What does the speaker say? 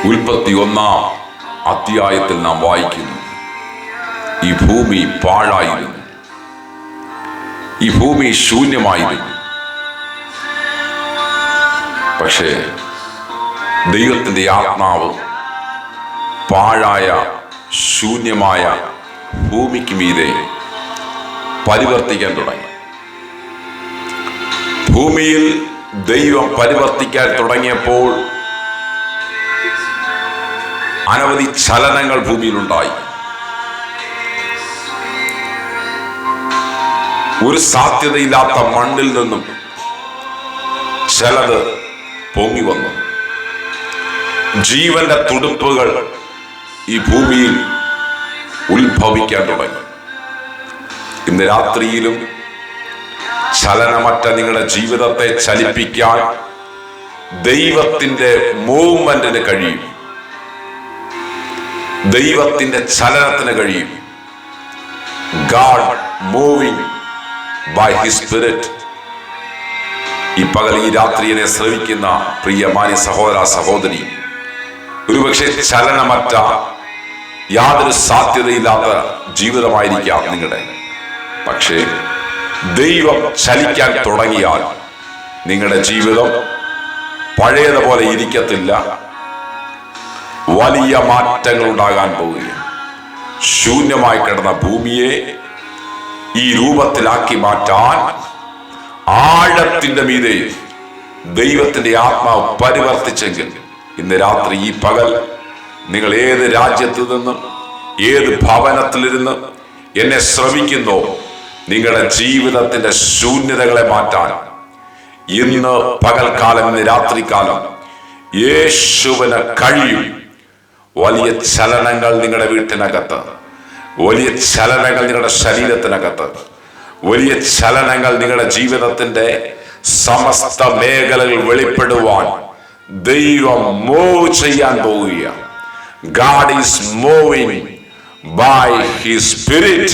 ഉൽപ്പത്തി 1-ാം അധ്യായത്തിൽ നാം വായിക്കുന്നു, ഈ ഭൂമി പാഴായിരുന്നു, ഈ ഭൂമി ശൂന്യമായിരുന്നു. പക്ഷേ ദൈവത്തിൻ്റെ ആത്മാവ് പാഴായ ശൂന്യമായ ഭൂമിക്ക് മീതെ പരിവർത്തിക്കാൻ തുടങ്ങി. ഭൂമിയിൽ ദൈവം പരിവർത്തിക്കാൻ തുടങ്ങിയപ്പോൾ അനവധി ചലനങ്ങൾ ഭൂമിയിലുണ്ടായി. ഒരു സാധ്യതയില്ലാത്ത മണ്ണിൽ നിന്നും ചിലത് പൊങ്ങി വന്നു. ജീവന്റെ തുടിപ്പുകൾ ഈ ഭൂമിയിൽ ഉത്ഭവിക്കാൻ തുടങ്ങി. ഇന്ന് രാത്രിയിലും ചലനമറ്റ നിങ്ങളുടെ ജീവിതത്തെ ചലിപ്പിക്കാൻ ദൈവത്തിന്റെ മൂവ്മെന്റിന് കഴിയും, ദൈവത്തിന്റെ ചലനത്തിന് കഴിയും. God moving by his spirit. ഈ പകൽ ഈ രാത്രിയെ ശ്രവിക്കുന്ന പ്രിയ മാന്യ സഹോദര സഹോദരി, ഒരുപക്ഷെ ചലനമറ്റ യാതൊരു സാധ്യതയില്ലാത്ത ജീവിതമായിരിക്കാം നിങ്ങളുടെ. പക്ഷേ ദൈവം ചലിക്കാൻ തുടങ്ങിയാൽ നിങ്ങളുടെ ജീവിതം പഴയതുപോലെ ഇരിക്കത്തില്ല. വലിയ മാറ്റങ്ങൾ ഉണ്ടാകാൻ പോവുകയാണ്. ശൂന്യമായി കിടന്ന ഭൂമിയെ ഈ രൂപത്തിലാക്കി മാറ്റാൻ ആഴത്തിന്റെ മീതെ ദൈവത്തിന്റെ ആത്മാവ് പരിവർത്തിച്ചെങ്കിൽ ഇന്ന് രാത്രി ഈ പകൽ നിങ്ങൾ ഏത് രാജ്യത്ത് നിന്നും ഏത് ഭവനത്തിലിരുന്ന് എന്നെ ശ്രമിക്കുന്നോ, നിങ്ങളുടെ ജീവിതത്തിന്റെ ശൂന്യതകളെ മാറ്റാൻ ഇന്ന് പകൽക്കാലം, ഇന്ന് രാത്രികാലം യേശുവിന് കഴിയും. വലിയ ചലനങ്ങൾ നിങ്ങളുടെ വീട്ടിനകത്ത്, വലിയ ചലനങ്ങൾ നിങ്ങളുടെ ശരീരത്തിനകത്ത്, വലിയ ചലനങ്ങൾ നിങ്ങളുടെ ജീവിതത്തിന്റെ സമസ്ത മേഖലകൾ വെളിപ്പെടുവാൻ ദൈവം മൂവ് ചെയ്യാൻ പോവുകയാണ്. God is moving by his spirit.